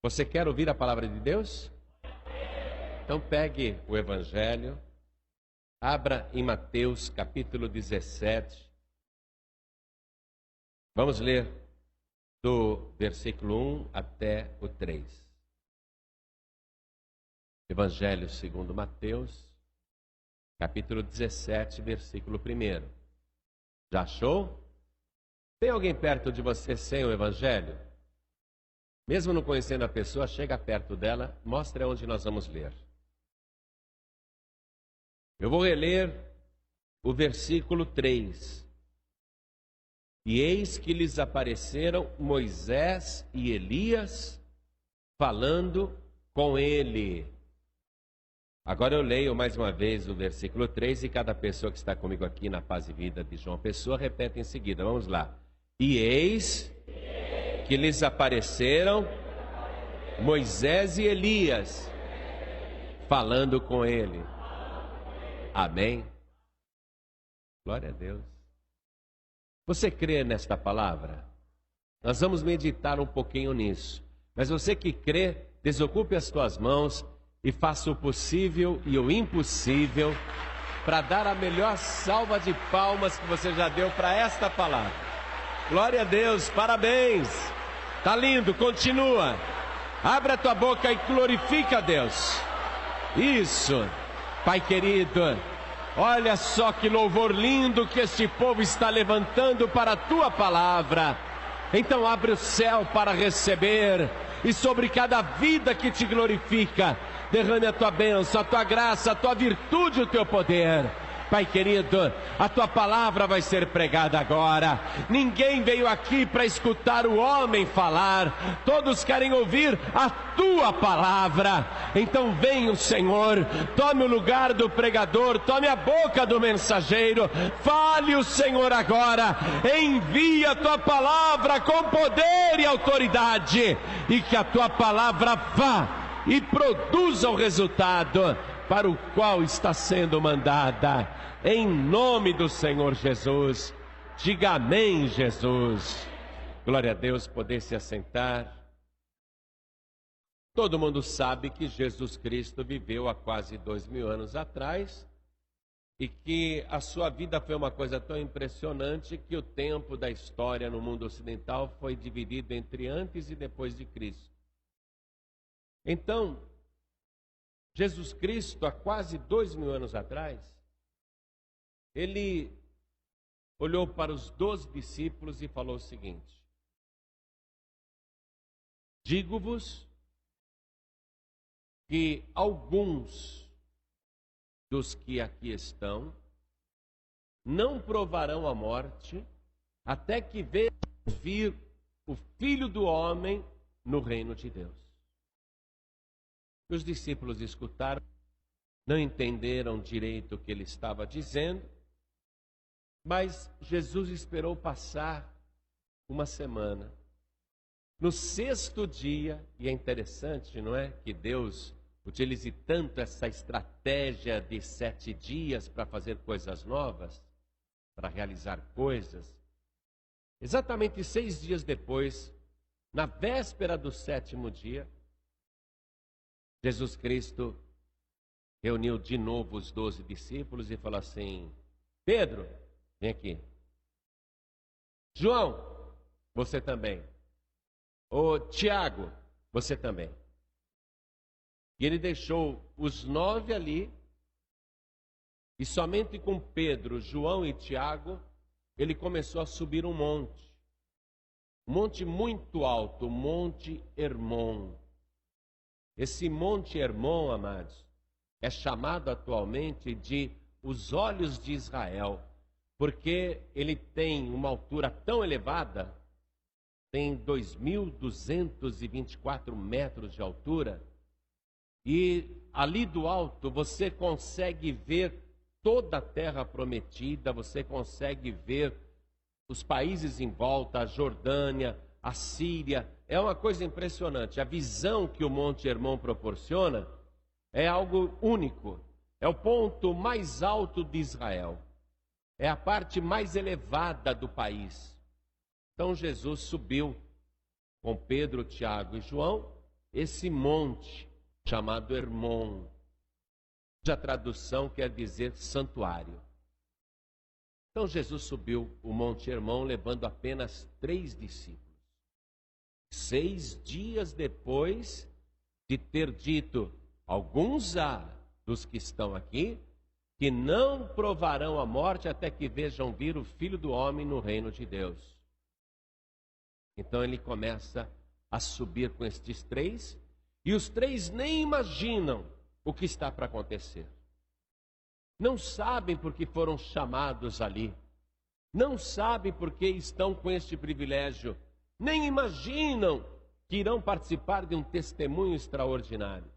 Você quer ouvir a palavra de Deus? Então pegue o Evangelho, abra em Mateus capítulo 17. Vamos ler do versículo 1 até o 3. Evangelho segundo Mateus, capítulo 17, versículo 1. Já achou? Tem alguém perto de você sem o Evangelho? Mesmo não conhecendo a pessoa, chega perto dela, mostra onde nós vamos ler. Eu vou reler o versículo 3. E eis que lhes apareceram Moisés e Elias, falando com ele. Agora eu leio mais uma vez o versículo 3 e cada pessoa que está comigo aqui na Paz e Vida de João Pessoa repete em seguida. Vamos lá. E eis que lhes apareceram Moisés e Elias, falando com ele. Amém? Glória a Deus. Você crê nesta palavra? Nós vamos meditar um pouquinho nisso. Mas você que crê, desocupe as tuas mãos e faça o possível e o impossível para dar a melhor salva de palmas que você já deu para esta palavra. Glória a Deus, parabéns. Tá lindo, continua. Abra a tua boca e glorifica a Deus. Isso, Pai querido. Olha só que louvor lindo que este povo está levantando para a tua palavra. Então abre o céu para receber, e sobre cada vida que te glorifica, derrame a tua bênção, a tua graça, a tua virtude, o teu poder. Pai querido, a tua palavra vai ser pregada agora. Ninguém veio aqui para escutar o homem falar, todos querem ouvir a tua palavra. Então venha o Senhor, tome o lugar do pregador, tome a boca do mensageiro, fale o Senhor agora, envia a tua palavra com poder e autoridade, e que a tua palavra vá e produza o resultado para o qual está sendo mandada, em nome do Senhor Jesus. Diga amém, Jesus. Glória a Deus. Poder se assentar. Todo mundo sabe que Jesus Cristo viveu há quase 2000 anos atrás, e que a sua vida foi uma coisa tão impressionante que o tempo da história no mundo ocidental foi dividido entre antes e depois de Cristo. Então, Jesus Cristo, há quase 2000 anos atrás, ele olhou para os 12 discípulos e falou o seguinte: digo-vos que alguns dos que aqui estão não provarão a morte até que vejam vir o Filho do Homem no reino de Deus. Os discípulos escutaram, não entenderam direito o que ele estava dizendo, mas Jesus esperou passar uma semana. No 6º dia, e é interessante, não é, que Deus utilize tanto essa estratégia de 7 dias para fazer coisas novas, para realizar coisas. Exatamente 6 dias depois, na véspera do 7º dia, Jesus Cristo reuniu de novo os 12 discípulos e falou assim: Pedro, vem aqui. João, você também. Ô Tiago, você também. E ele deixou os 9 ali, e somente com Pedro, João e Tiago, ele começou a subir um monte muito alto, o Monte Hermon. Esse Monte Hermon, amados, é chamado atualmente de os Olhos de Israel, porque ele tem uma altura tão elevada, tem 2.224 metros de altura, e ali do alto você consegue ver toda a terra prometida, você consegue ver os países em volta, a Jordânia, a Síria. É uma coisa impressionante. A visão que o Monte Hermon proporciona é algo único. É o ponto mais alto de Israel. É a parte mais elevada do país. Então Jesus subiu com Pedro, Tiago e João esse monte chamado Hermon, cuja tradução quer dizer santuário. Então Jesus subiu o monte Hermon levando apenas 3 discípulos. 6 dias depois de ter dito, alguns há dos que estão aqui, que não provarão a morte até que vejam vir o Filho do Homem no reino de Deus. Então ele começa a subir com estes 3, e os 3 nem imaginam o que está para acontecer. Não sabem porque foram chamados ali, não sabem porque estão com este privilégio, nem imaginam que irão participar de um testemunho extraordinário.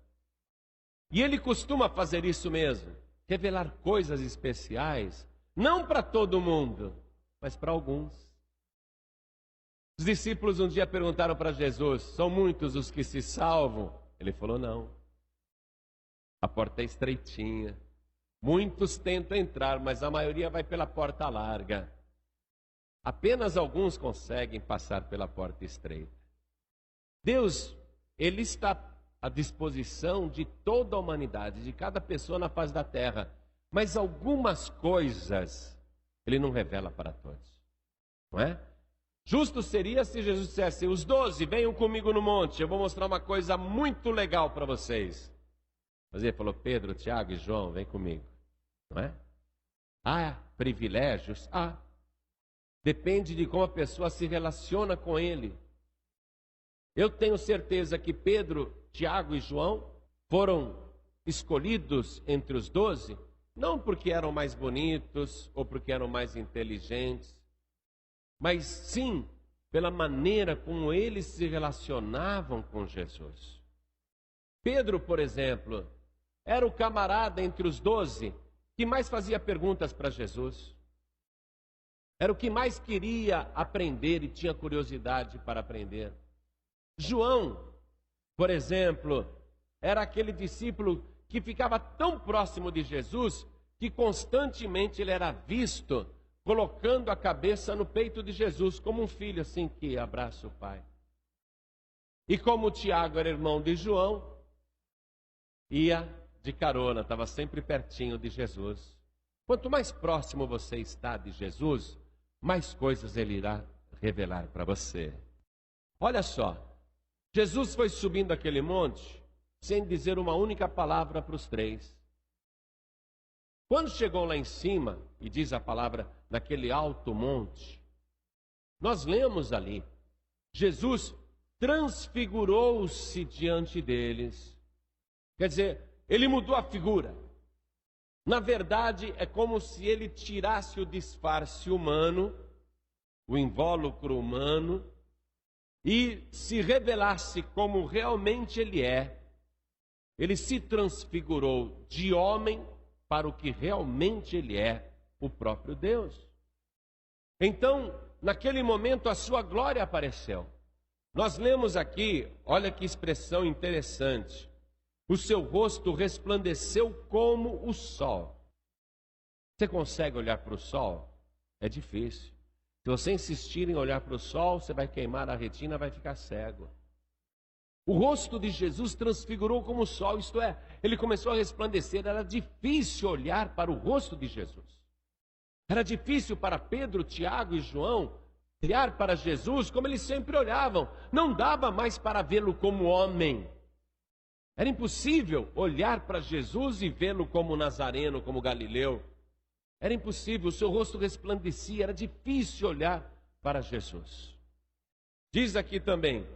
E ele costuma fazer isso mesmo, revelar coisas especiais, não para todo mundo, mas para alguns. Os discípulos um dia perguntaram para Jesus, são muitos os que se salvam? Ele falou, não. A porta é estreitinha. Muitos tentam entrar, mas a maioria vai pela porta larga. Apenas alguns conseguem passar pela porta estreita. Deus, Ele está à disposição de toda a humanidade, de cada pessoa na face da terra. Mas algumas coisas Ele não revela para todos. Não é? Justo seria se Jesus dissesse, os 12, venham comigo no monte, eu vou mostrar uma coisa muito legal para vocês. Mas ele falou, Pedro, Tiago e João, vem comigo. Não é? Há privilégios? Há. Depende de como a pessoa se relaciona com ele. Eu tenho certeza que Pedro, Tiago e João foram escolhidos entre os 12, não porque eram mais bonitos ou porque eram mais inteligentes, mas sim pela maneira como eles se relacionavam com Jesus. Pedro, por exemplo, era o camarada entre os 12 que mais fazia perguntas para Jesus. Era o que mais queria aprender e tinha curiosidade para aprender. João, por exemplo, era aquele discípulo que ficava tão próximo de Jesus que constantemente ele era visto colocando a cabeça no peito de Jesus, como um filho assim que abraça o pai. E como Tiago era irmão de João, ia de carona, estava sempre pertinho de Jesus. Quanto mais próximo você está de Jesus, mais coisas Ele irá revelar para você. Olha só, Jesus foi subindo aquele monte, sem dizer uma única palavra para os 3. Quando chegou lá em cima, e diz a palavra, naquele alto monte, nós lemos ali, Jesus transfigurou-se diante deles. Quer dizer, Ele mudou a figura. Na verdade, é como se Ele tirasse o disfarce humano, o invólucro humano, e se revelasse como realmente Ele é. Ele se transfigurou de homem para o que realmente Ele é, o próprio Deus. Então, naquele momento, a sua glória apareceu. Nós lemos aqui, olha que expressão interessante. O seu rosto resplandeceu como o sol. Você consegue olhar para o sol? É difícil. Se você insistir em olhar para o sol, você vai queimar a retina, vai ficar cego. O rosto de Jesus transfigurou como o sol, isto é, ele começou a resplandecer. Era difícil olhar para o rosto de Jesus. Era difícil para Pedro, Tiago e João olhar para Jesus como eles sempre olhavam. Não dava mais para vê-lo como homem. Era impossível olhar para Jesus e vê-lo como Nazareno, como Galileu. Era impossível, o seu rosto resplandecia, era difícil olhar para Jesus. Diz aqui também,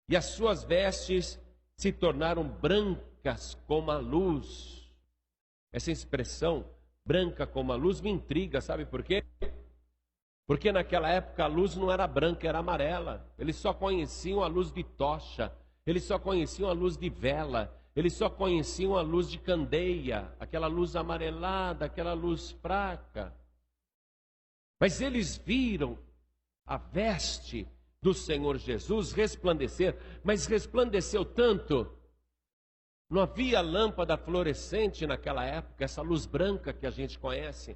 e as suas vestes se tornaram brancas como a luz. Essa expressão, branca como a luz, me intriga, sabe por quê? Porque naquela época a luz não era branca, era amarela. Eles só conheciam a luz de tocha, eles só conheciam a luz de vela, eles só conheciam a luz de candeia, aquela luz amarelada, aquela luz fraca. Mas eles viram a veste do Senhor Jesus resplandecer, mas resplandeceu tanto. Não havia lâmpada fluorescente naquela época, essa luz branca que a gente conhece.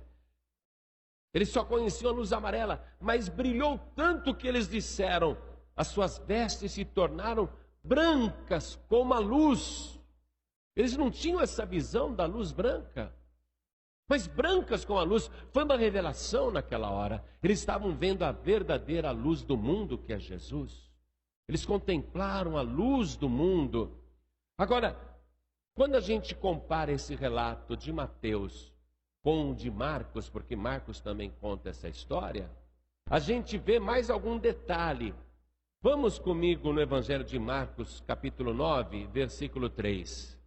Eles só conheciam a luz amarela, mas brilhou tanto que eles disseram, as suas vestes se tornaram brancas como a luz. Eles não tinham essa visão da luz branca, mas brancas como a luz. Foi uma revelação naquela hora. Eles estavam vendo a verdadeira luz do mundo, que é Jesus. Eles contemplaram a luz do mundo. Agora, quando a gente compara esse relato de Mateus com o de Marcos, porque Marcos também conta essa história, a gente vê mais algum detalhe. Vamos comigo no Evangelho de Marcos, capítulo 9, versículo 3.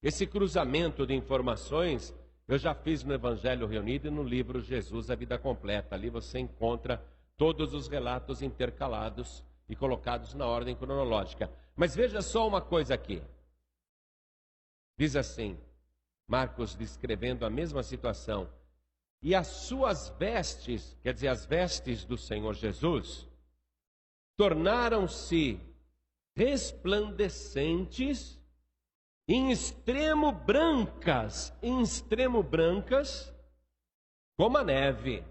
Esse cruzamento de informações eu já fiz no Evangelho Reunido e no livro Jesus, a Vida Completa. Ali você encontra todos os relatos intercalados e colocados na ordem cronológica. Mas veja só uma coisa aqui. Diz assim, Marcos descrevendo a mesma situação. E as suas vestes, quer dizer, as vestes do Senhor Jesus, tornaram-se resplandecentes, em extremo brancas, como a neve.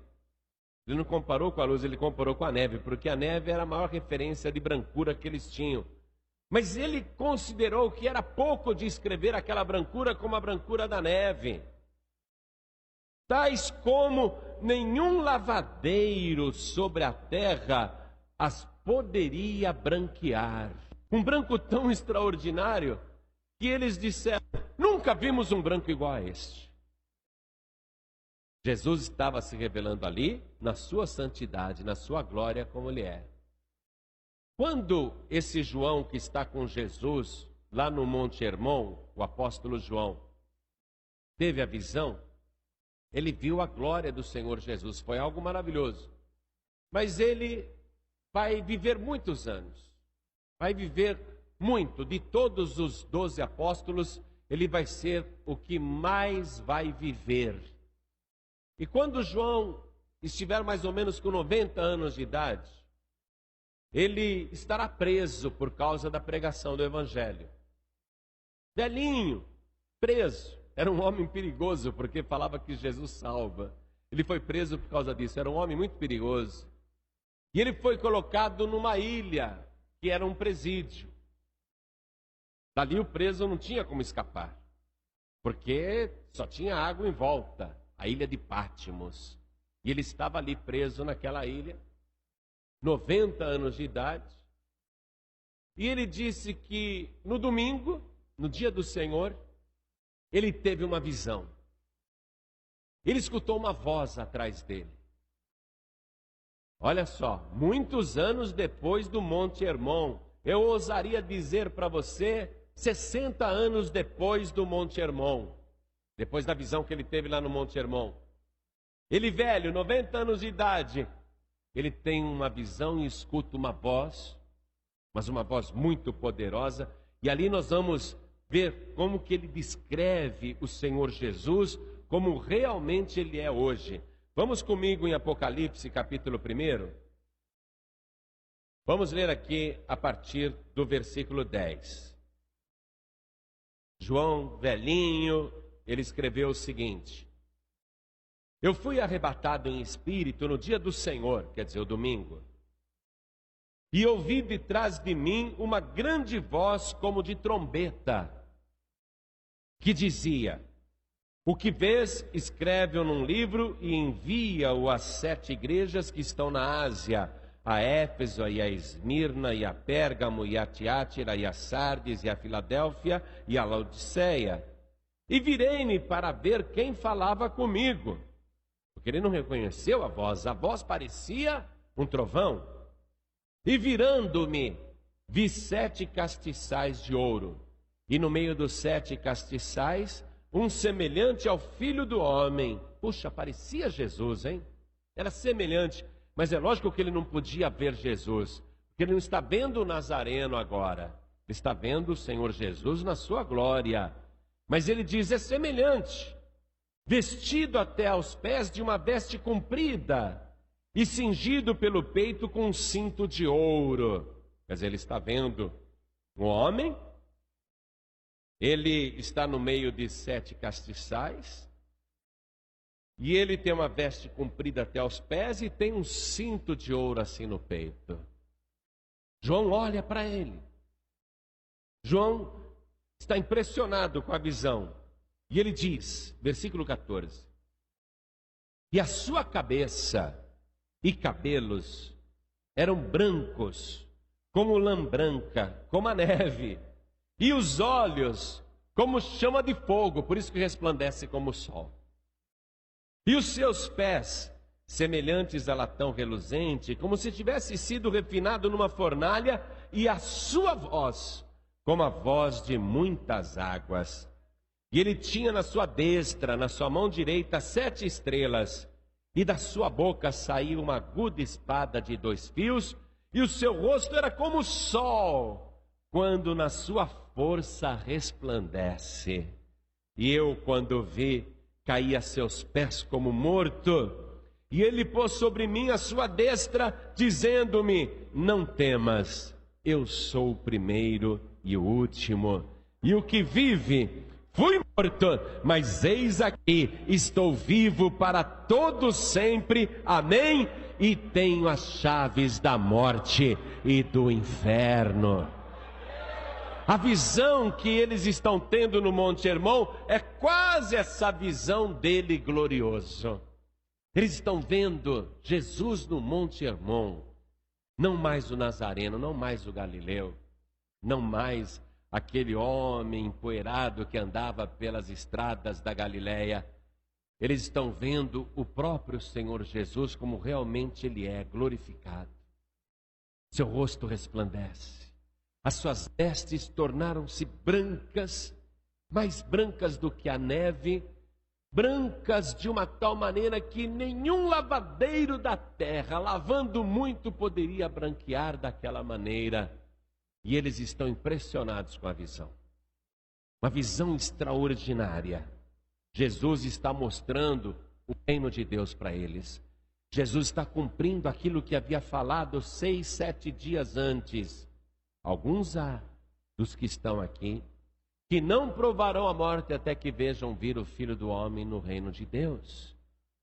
Ele não comparou com a luz, ele comparou com a neve, porque a neve era a maior referência de brancura que eles tinham. Mas ele considerou que era pouco descrever aquela brancura como a brancura da neve. Tais como nenhum lavadeiro sobre a terra as poderia branquear. Um branco tão extraordinário que eles disseram: nunca vimos um branco igual a este. Jesus estava se revelando ali na sua santidade, na sua glória como ele é. Quando esse João que está com Jesus lá no Monte Hermon, o apóstolo João, teve a visão, ele viu a glória do Senhor Jesus, foi algo maravilhoso. Mas ele vai viver muitos anos, vai viver muito. De todos os 12 apóstolos, ele vai ser o que mais vai viver. E quando João estiver mais ou menos com 90 anos de idade, ele estará preso por causa da pregação do Evangelho. Velhinho, preso. Era um homem perigoso, porque falava que Jesus salva. Ele foi preso por causa disso, era um homem muito perigoso. E ele foi colocado numa ilha, que era um presídio. Dali o preso não tinha como escapar, porque só tinha água em volta, a ilha de Pátimos. E ele estava ali preso naquela ilha, 90 anos de idade. E ele disse que no domingo, no dia do Senhor, ele teve uma visão. Ele escutou uma voz atrás dele. Olha só, muitos anos depois do Monte Hermon, eu ousaria dizer para você, 60 anos depois do Monte Hermon, depois da visão que ele teve lá no Monte Hermon. Ele velho, 90 anos de idade, ele tem uma visão e escuta uma voz, mas uma voz muito poderosa, e ali nós vamos ver como que ele descreve o Senhor Jesus, como realmente ele é hoje. Vamos comigo em Apocalipse, capítulo 1. Vamos ler aqui a partir do versículo 10. João, velhinho, ele escreveu o seguinte: eu fui arrebatado em espírito no dia do Senhor, quer dizer, o domingo, e ouvi de trás de mim uma grande voz como de trombeta, que dizia: o que vês, escreve-o num livro e envia-o às 7 igrejas que estão na Ásia, a Éfeso, e a Esmirna, e a Pérgamo, e a Tiátira, e a Sardes, e a Filadélfia, e a Laodiceia. E virei-me para ver quem falava comigo, porque ele não reconheceu a voz parecia um trovão. E virando-me, vi 7 castiçais de ouro, e no meio dos 7 castiçais, um semelhante ao Filho do Homem. Puxa, parecia Jesus, hein? Era semelhante, mas é lógico que ele não podia ver Jesus, porque ele não está vendo o Nazareno agora, ele está vendo o Senhor Jesus na sua glória. Mas ele diz, é semelhante, vestido até aos pés de uma veste comprida, e cingido pelo peito com um cinto de ouro. Quer dizer, ele está vendo um homem, ele está no meio de 7 castiçais, e ele tem uma veste comprida até aos pés e tem um cinto de ouro assim no peito. João olha para ele. João está impressionado com a visão. E ele diz, versículo 14: e a sua cabeça e cabelos eram brancos, como lã branca, como a neve, e os olhos como chama de fogo, por isso que resplandece como o sol. E os seus pés, semelhantes a latão reluzente, como se tivesse sido refinado numa fornalha, e a sua voz, como a voz de muitas águas. E ele tinha na sua destra, na sua mão direita, 7 estrelas, e da sua boca saía uma aguda espada de 2 fios, e o seu rosto era como o sol, quando na sua força resplandece. E eu, quando vi, caí a seus pés como morto. E ele pôs sobre mim a sua destra, dizendo-me: não temas, eu sou o primeiro e o último, e o que vive. Fui morto, mas eis aqui, estou vivo para todo sempre, amém? E tenho as chaves da morte e do inferno. A visão que eles estão tendo no Monte Hermon é quase essa visão dele glorioso. Eles estão vendo Jesus no Monte Hermon, não mais o Nazareno, não mais o Galileu, não mais aquele homem empoeirado que andava pelas estradas da Galileia. Eles estão vendo o próprio Senhor Jesus como realmente Ele é, glorificado. Seu rosto resplandece, as suas vestes tornaram-se brancas, mais brancas do que a neve, brancas de uma tal maneira que nenhum lavadeiro da terra, lavando muito, poderia branquear daquela maneira. E eles estão impressionados com a visão. Uma visão extraordinária. Jesus está mostrando o reino de Deus para eles. Jesus está cumprindo aquilo que havia falado 6, 7 dias antes. Alguns há dos que estão aqui que não provarão a morte até que vejam vir o Filho do Homem no reino de Deus.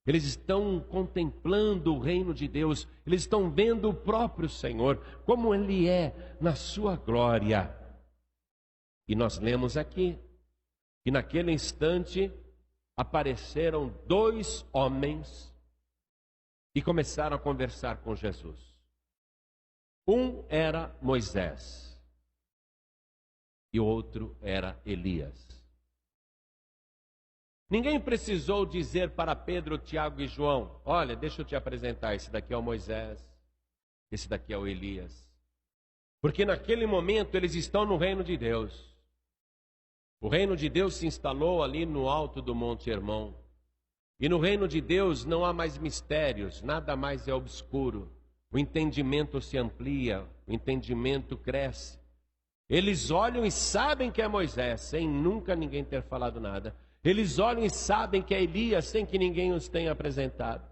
Eles estão contemplando o reino de Deus, eles estão vendo o próprio Senhor, como Ele é na sua glória. E nós lemos aqui, que naquele instante apareceram 2 homens e começaram a conversar com Jesus. Um era Moisés e o outro era Elias. Ninguém precisou dizer para Pedro, Tiago e João: olha, deixa eu te apresentar, esse daqui é o Moisés, esse daqui é o Elias. Porque naquele momento eles estão no reino de Deus. O reino de Deus se instalou ali no alto do Monte Hermon. E no reino de Deus não há mais mistérios, nada mais é obscuro. O entendimento se amplia, o entendimento cresce. Eles olham e sabem que é Moisés, sem nunca ninguém ter falado nada. Eles olham e sabem que é Elias, sem que ninguém os tenha apresentado.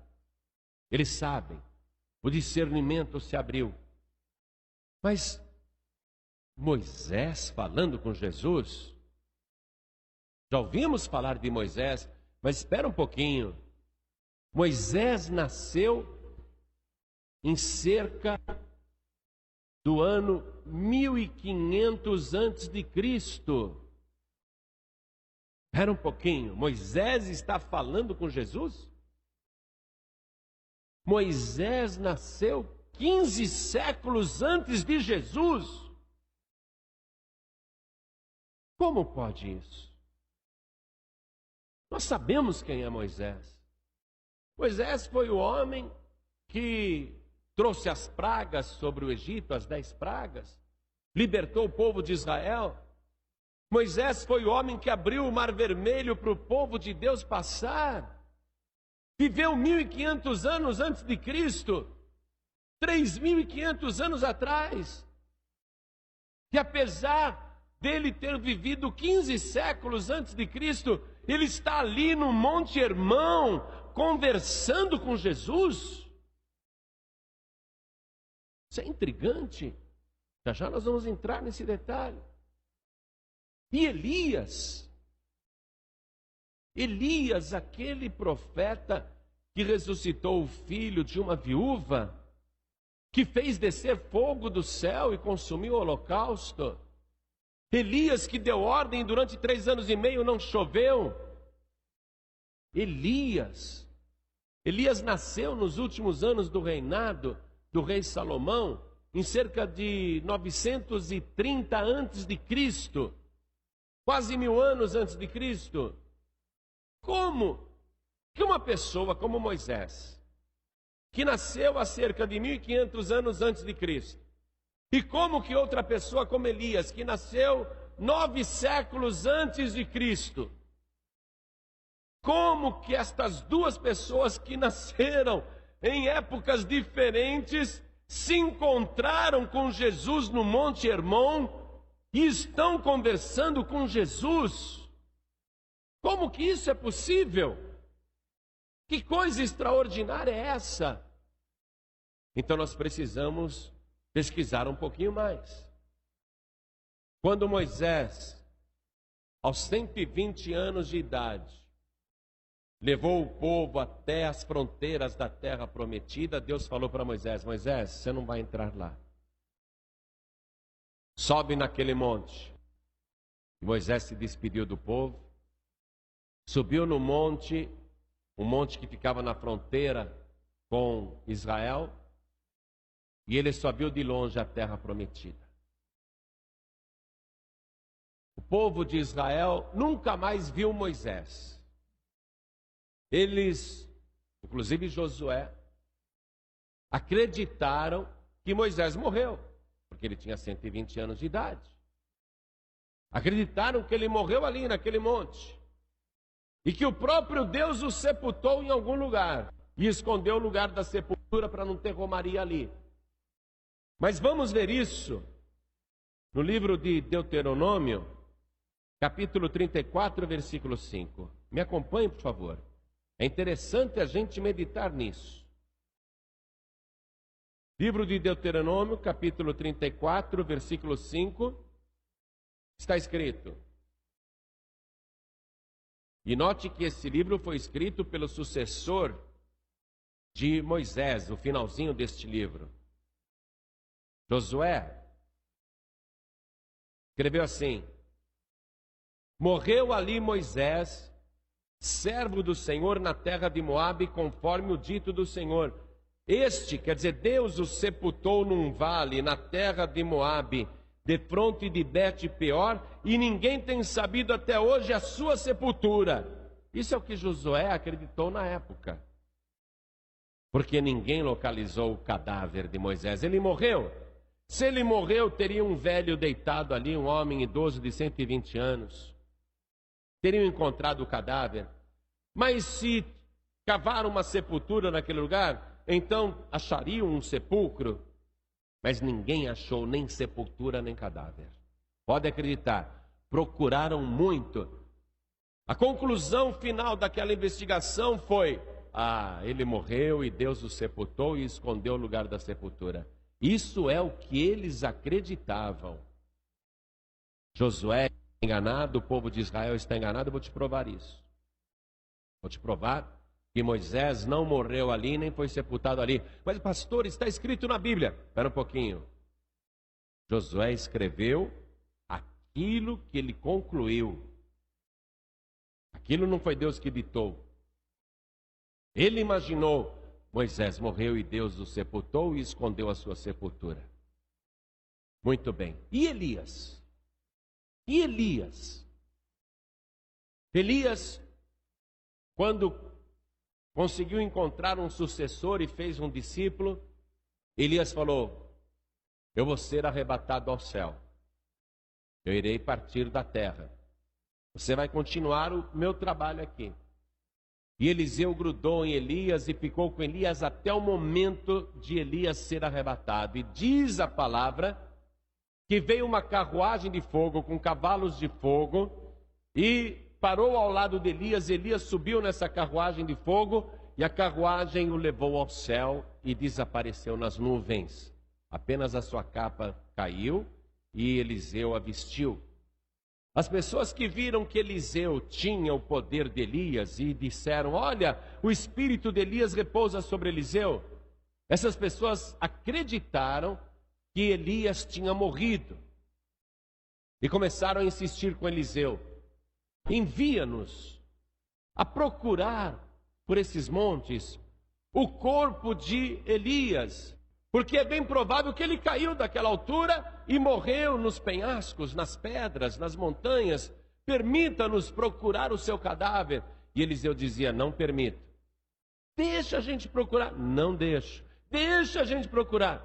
Eles sabem, o discernimento se abriu. Mas Moisés falando com Jesus? Já ouvimos falar de Moisés, mas espera um pouquinho. Moisés nasceu em cerca do ano 1500 antes de Cristo. Espera um pouquinho, Moisés está falando com Jesus? Moisés nasceu 15 séculos antes de Jesus. Como pode isso? Nós sabemos quem é Moisés. Moisés foi o homem que trouxe as pragas sobre o Egito, as 10 pragas, libertou o povo de Israel. Moisés foi o homem que abriu o Mar Vermelho para o povo de Deus passar. Viveu 1500 anos antes de Cristo, 3500 anos atrás. E apesar dele ter vivido 15 séculos antes de Cristo, ele está ali no Monte Hermon, conversando com Jesus. Isso é intrigante. Já já nós vamos entrar nesse detalhe. E Elias, aquele profeta que ressuscitou o filho de uma viúva, que fez descer fogo do céu e consumiu o holocausto. Elias, que deu ordem durante 3 anos e meio, não choveu. Elias nasceu nos últimos anos do reinado do rei Salomão, em cerca de 930 antes de Cristo, quase 1000 anos antes de Cristo. Como que uma pessoa como Moisés, que nasceu há cerca de 1500 anos antes de Cristo, e como que outra pessoa como Elias, que nasceu 9 séculos antes de Cristo, como que estas duas pessoas que nasceram em épocas diferentes se encontraram com Jesus no Monte Hermon e estão conversando com Jesus? Como que isso é possível? Que coisa extraordinária é essa? Então nós precisamos pesquisar um pouquinho mais. Quando Moisés, aos 120 anos de idade, levou o povo até as fronteiras da terra prometida, Deus falou para Moisés: Moisés, você não vai entrar lá. Sobe naquele monte. E Moisés se despediu do povo, subiu no monte, um monte que ficava na fronteira com Israel, e ele só viu de longe a terra prometida. O povo de Israel nunca mais viu Moisés. Eles, inclusive Josué, acreditaram que Moisés morreu, porque ele tinha 120 anos de idade. Acreditaram que ele morreu ali naquele monte, e que o próprio Deus o sepultou em algum lugar, e escondeu o lugar da sepultura para não ter romaria ali. Mas vamos ver isso no livro de Deuteronômio, capítulo 34, versículo 5. Me acompanhe, por favor. É interessante a gente meditar nisso. Livro de Deuteronômio, capítulo 34, versículo 5, está escrito. E note que esse livro foi escrito pelo sucessor de Moisés, o finalzinho deste livro. Josué escreveu assim: morreu ali Moisés, servo do Senhor, na terra de Moabe, conforme o dito do Senhor. Este, quer dizer, Deus o sepultou num vale, na terra de Moabe, defronte de Bet-peor, e ninguém tem sabido até hoje a sua sepultura. Isso é o que Josué acreditou na época, porque ninguém localizou o cadáver de Moisés. Ele morreu. Se ele morreu, teria um velho deitado ali, um homem idoso de 120 anos. Teriam encontrado o cadáver. Mas se cavaram uma sepultura naquele lugar, então achariam um sepulcro. Mas ninguém achou nem sepultura nem cadáver. Pode acreditar, procuraram muito. A conclusão final daquela investigação foi: ele morreu e Deus o sepultou e escondeu o lugar da sepultura. Isso é o que eles acreditavam. Josué está enganado, o povo de Israel está enganado. Eu vou te provar isso. Vou te provar que Moisés não morreu ali, nem foi sepultado ali. Mas, pastor, está escrito na Bíblia. Espera um pouquinho. Josué escreveu aquilo que ele concluiu. Aquilo não foi Deus que ditou. Ele imaginou: Moisés morreu e Deus o sepultou e escondeu a sua sepultura. Muito bem. E Elias? E Elias? Elias, quando conseguiu encontrar um sucessor e fez um discípulo, Elias falou: eu vou ser arrebatado ao céu. Eu irei partir da terra. Você vai continuar o meu trabalho aqui. E Eliseu grudou em Elias e ficou com Elias até o momento de Elias ser arrebatado. E diz a palavra que veio uma carruagem de fogo com cavalos de fogo e parou ao lado de Elias. Elias subiu nessa carruagem de fogo e a carruagem o levou ao céu e desapareceu nas nuvens. Apenas a sua capa caiu e Eliseu a vestiu. As pessoas que viram que Eliseu tinha o poder de Elias e disseram: olha, o espírito de Elias repousa sobre Eliseu. Essas pessoas acreditaram que Elias tinha morrido e começaram a insistir com Eliseu: envia-nos a procurar por esses montes o corpo de Elias, porque é bem provável que ele caiu daquela altura e morreu nos penhascos, nas pedras, nas montanhas. Permita-nos procurar o seu cadáver. E Eliseu dizia: não permito. Deixa a gente procurar. Não deixo. Deixa a gente procurar.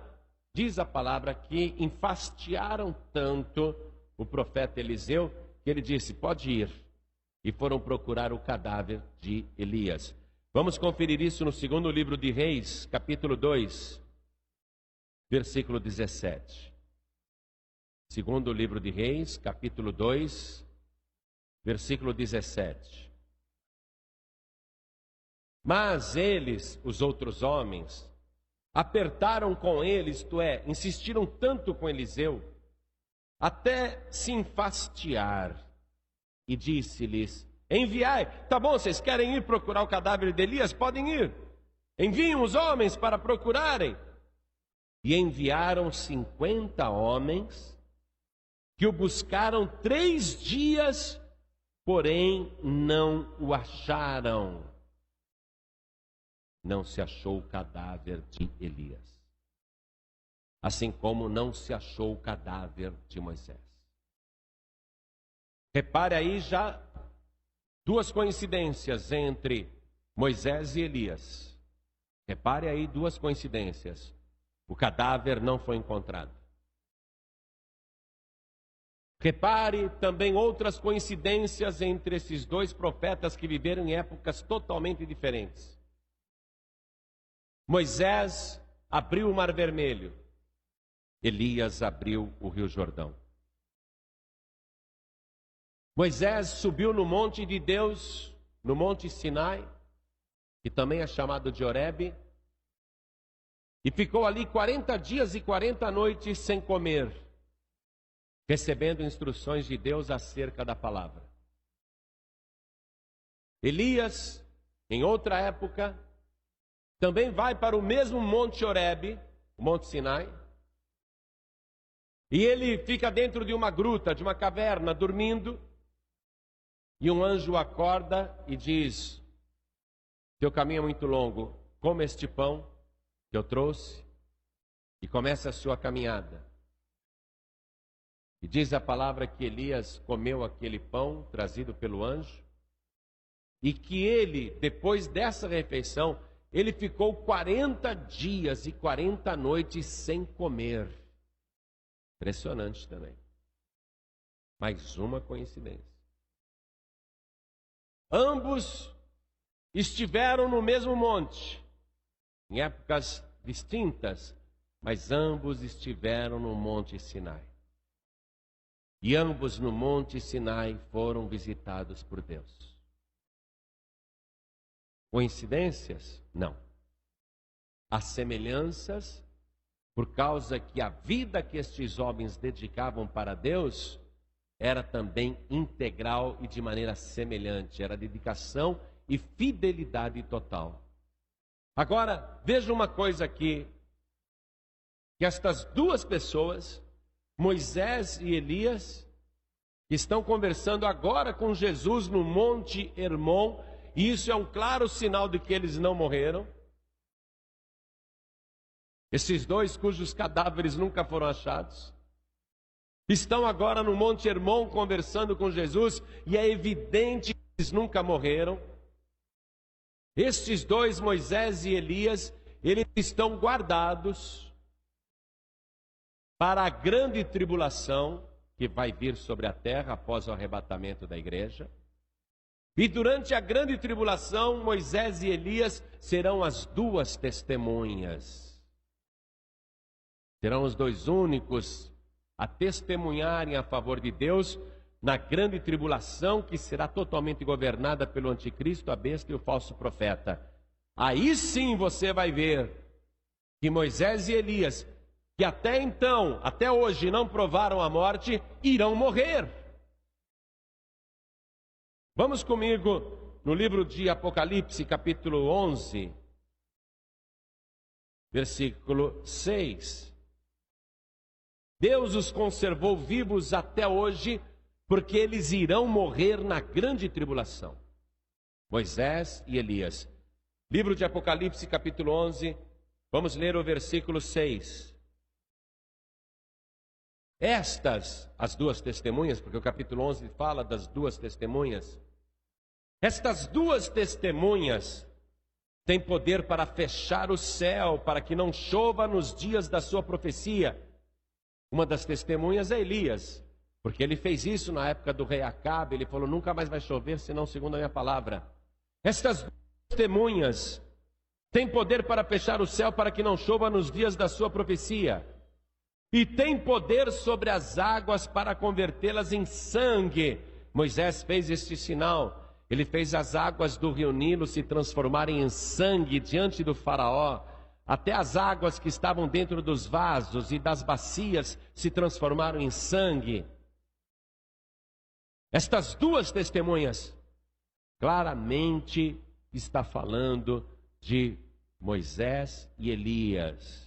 Diz a palavra que enfastiaram tanto o profeta Eliseu que ele disse: pode ir. E foram procurar o cadáver de Elias. Vamos conferir isso no segundo livro de Reis, capítulo 2, versículo 17. Segundo livro de Reis, capítulo 2, versículo 17. Mas eles, os outros homens, apertaram com ele, isto é, insistiram tanto com Eliseu, até se enfastiar, e disse-lhes: enviai. Tá bom, vocês querem ir procurar o cadáver de Elias? Podem ir. Enviem os homens para procurarem. E enviaram 50 homens, que o buscaram 3 dias, porém não o acharam. Não se achou o cadáver de Elias, assim como não se achou o cadáver de Moisés. Repare aí já 2 coincidências entre Moisés e Elias. Repare aí 2 coincidências. O cadáver não foi encontrado. Repare também outras coincidências entre esses 2 profetas que viveram em épocas totalmente diferentes. Moisés abriu o Mar Vermelho. Elias abriu o Rio Jordão. Moisés subiu no monte de Deus, no monte Sinai, que também é chamado de Horebe, e ficou ali 40 dias e 40 noites sem comer, recebendo instruções de Deus acerca da palavra. Elias, em outra época, também vai para o mesmo monte Horebe, o monte Sinai, e ele fica dentro de uma gruta, de uma caverna, dormindo, e um anjo o acorda e diz: teu caminho é muito longo, coma este pão que eu trouxe e comece a sua caminhada. E diz a palavra que Elias comeu aquele pão trazido pelo anjo, e que ele, depois dessa refeição, ele ficou 40 dias e 40 noites sem comer. Impressionante também. Mais uma coincidência. Ambos estiveram no mesmo monte, em épocas distintas, mas ambos estiveram no monte Sinai. E ambos no monte Sinai foram visitados por Deus. Coincidências? Não. Há semelhanças, por causa que a vida que estes homens dedicavam para Deus era também integral e de maneira semelhante. Era dedicação e fidelidade total. Agora, veja uma coisa aqui, que estas 2 pessoas, Moisés e Elias, estão conversando agora com Jesus no Monte Hermon, e isso é um claro sinal de que eles não morreram. Esses 2 cujos cadáveres nunca foram achados, estão agora no Monte Hermon conversando com Jesus, e é evidente que eles nunca morreram. Estes 2, Moisés e Elias, eles estão guardados para a grande tribulação que vai vir sobre a terra após o arrebatamento da igreja. E durante a grande tribulação, Moisés e Elias serão as 2 testemunhas. Serão os 2 únicos a testemunharem a favor de Deus na grande tribulação, que será totalmente governada pelo anticristo, a besta e o falso profeta. Aí sim você vai ver que Moisés e Elias, que até então, até hoje não provaram a morte, irão morrer. Vamos comigo no livro de Apocalipse, capítulo 11, versículo 6. Deus os conservou vivos até hoje, porque eles irão morrer na grande tribulação. Moisés e Elias. Livro de Apocalipse, capítulo 11, vamos ler o versículo 6. Estas, as duas testemunhas, porque o capítulo 11 fala das duas testemunhas. Estas duas testemunhas têm poder para fechar o céu, para que não chova nos dias da sua profecia. Uma das testemunhas é Elias, porque ele fez isso na época do rei Acabe. Ele falou: nunca mais vai chover, senão segundo a minha palavra. Estas duas testemunhas têm poder para fechar o céu, para que não chova nos dias da sua profecia. E tem poder sobre as águas para convertê-las em sangue. Moisés fez este sinal. Ele fez as águas do rio Nilo se transformarem em sangue diante do faraó. Até as águas que estavam dentro dos vasos e das bacias se transformaram em sangue. Estas duas testemunhas claramente está falando de Moisés e Elias.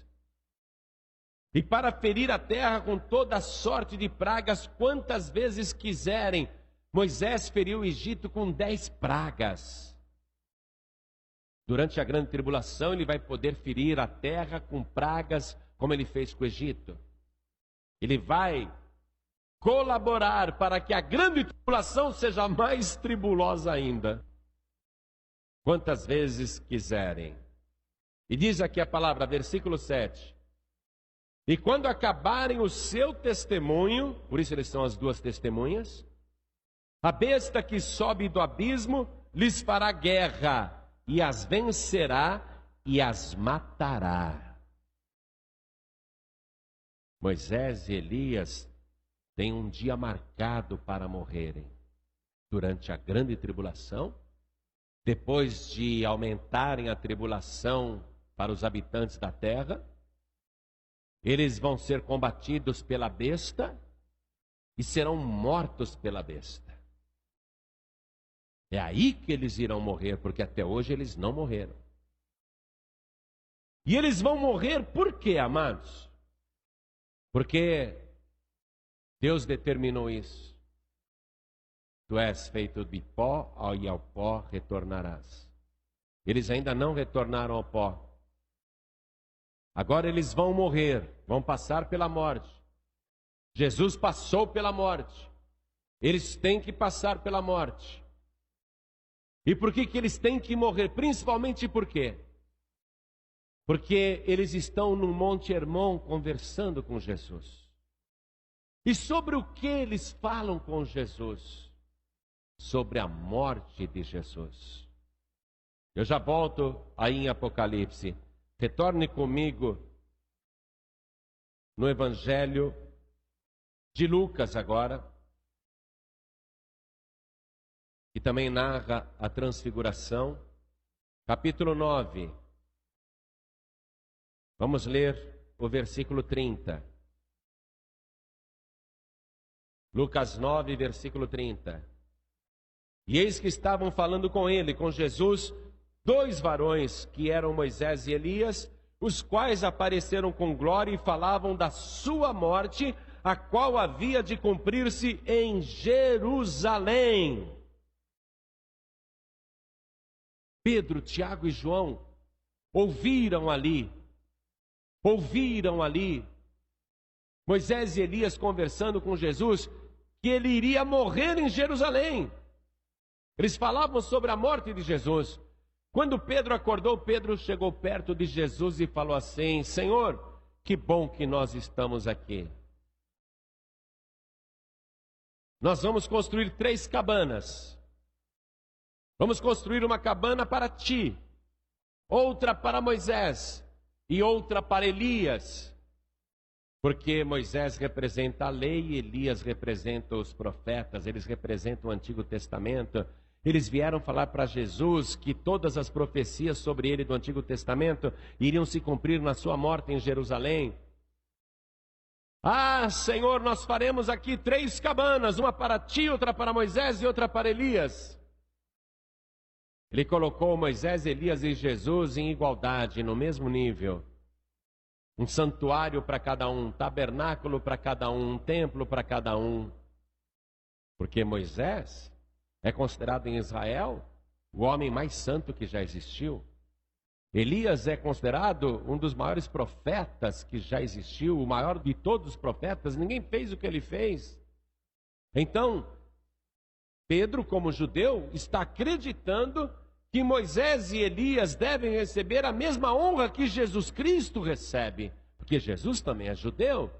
E para ferir a terra com toda sorte de pragas, quantas vezes quiserem. Moisés feriu o Egito com 10 pragas. Durante a grande tribulação, ele vai poder ferir a terra com pragas, como ele fez com o Egito. Ele vai colaborar para que a grande tribulação seja mais tribulosa ainda. Quantas vezes quiserem. E diz aqui a palavra, versículo 7. E quando acabarem o seu testemunho, por isso eles são as duas testemunhas, a besta que sobe do abismo lhes fará guerra, e as vencerá e as matará. Moisés e Elias têm um dia marcado para morrerem. Durante a grande tribulação, depois de aumentarem a tribulação para os habitantes da terra, eles vão ser combatidos pela besta e serão mortos pela besta. É aí que eles irão morrer, porque até hoje eles não morreram. E eles vão morrer por quê, amados? Porque Deus determinou isso. Tu és feito de pó, e ao pó retornarás. Eles ainda não retornaram ao pó. Agora eles vão morrer, vão passar pela morte. Jesus passou pela morte. Eles têm que passar pela morte. E por que eles têm que morrer? Principalmente por quê? Porque eles estão no Monte Hermon conversando com Jesus. E sobre o que eles falam com Jesus? Sobre a morte de Jesus. Eu já volto aí em Apocalipse. Retorne comigo no Evangelho de Lucas agora, que também narra a transfiguração, capítulo 9. Vamos ler o versículo 30. Lucas 9, versículo 30. E eis que estavam falando com ele, com Jesus, 2 varões que eram Moisés e Elias, os quais apareceram com glória e falavam da sua morte, a qual havia de cumprir-se em Jerusalém. Pedro, Tiago e João ouviram ali Moisés e Elias conversando com Jesus, que ele iria morrer em Jerusalém. Eles falavam sobre a morte de Jesus. Quando Pedro acordou, Pedro chegou perto de Jesus e falou assim: Senhor, que bom que nós estamos aqui. Nós vamos construir 3 cabanas. Vamos construir uma cabana para ti, outra para Moisés e outra para Elias. Porque Moisés representa a lei e Elias representa os profetas, eles representam o Antigo Testamento. Eles vieram falar para Jesus que todas as profecias sobre ele do Antigo Testamento iriam se cumprir na sua morte em Jerusalém. Ah, Senhor, nós faremos aqui 3 cabanas, uma para ti, outra para Moisés e outra para Elias. Ele colocou Moisés, Elias e Jesus em igualdade, no mesmo nível. um santuário para cada um, um tabernáculo para cada um templo para cada um. Porque Moisés é considerado em Israel o homem mais santo que já existiu. Elias é considerado um dos maiores profetas que já existiu, o maior de todos os profetas. Ninguém fez o que ele fez. Então, Pedro, como judeu, está acreditando que Moisés e Elias devem receber a mesma honra que Jesus Cristo recebe, porque Jesus também é judeu.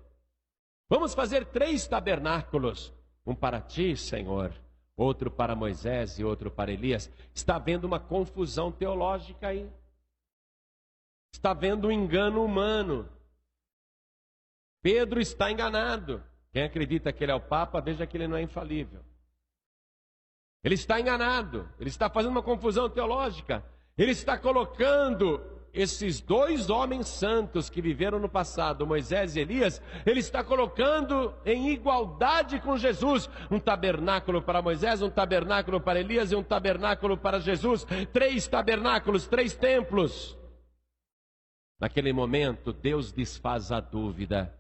Vamos fazer 3 tabernáculos, um para ti, Senhor, outro para Moisés e outro para Elias. Está havendo uma confusão teológica aí. Está havendo um engano humano. Pedro está enganado. Quem acredita que ele é o Papa, veja que ele não é infalível. Ele está enganado. Ele está fazendo uma confusão teológica. Ele está colocando esses 2 homens santos que viveram no passado, Moisés e Elias, ele está colocando em igualdade com Jesus. Um tabernáculo para Moisés, um tabernáculo para Elias e um tabernáculo para Jesus. 3 tabernáculos, 3 templos. Naquele momento, Deus desfaz a dúvida.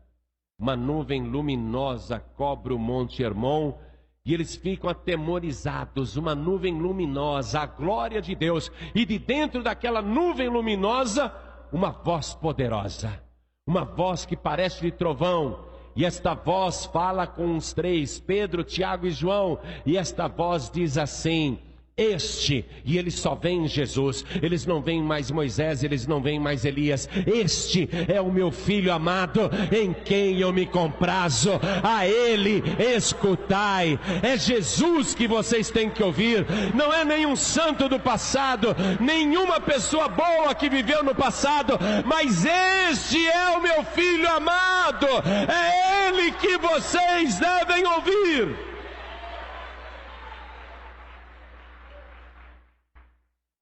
Uma nuvem luminosa cobre o Monte Hermon e eles ficam atemorizados. Uma nuvem luminosa, a glória de Deus. E de dentro daquela nuvem luminosa, uma voz poderosa. Uma voz que parece de trovão. E esta voz fala com os 3, Pedro, Tiago e João. E esta voz diz assim: e eles só veem Jesus, eles não veem mais Moisés, eles não veem mais Elias. Este é o meu filho amado, em quem eu me comprazo, a ele escutai. É Jesus que vocês têm que ouvir, não é nenhum santo do passado, nenhuma pessoa boa que viveu no passado, mas este é o meu filho amado, é ele que vocês devem ouvir.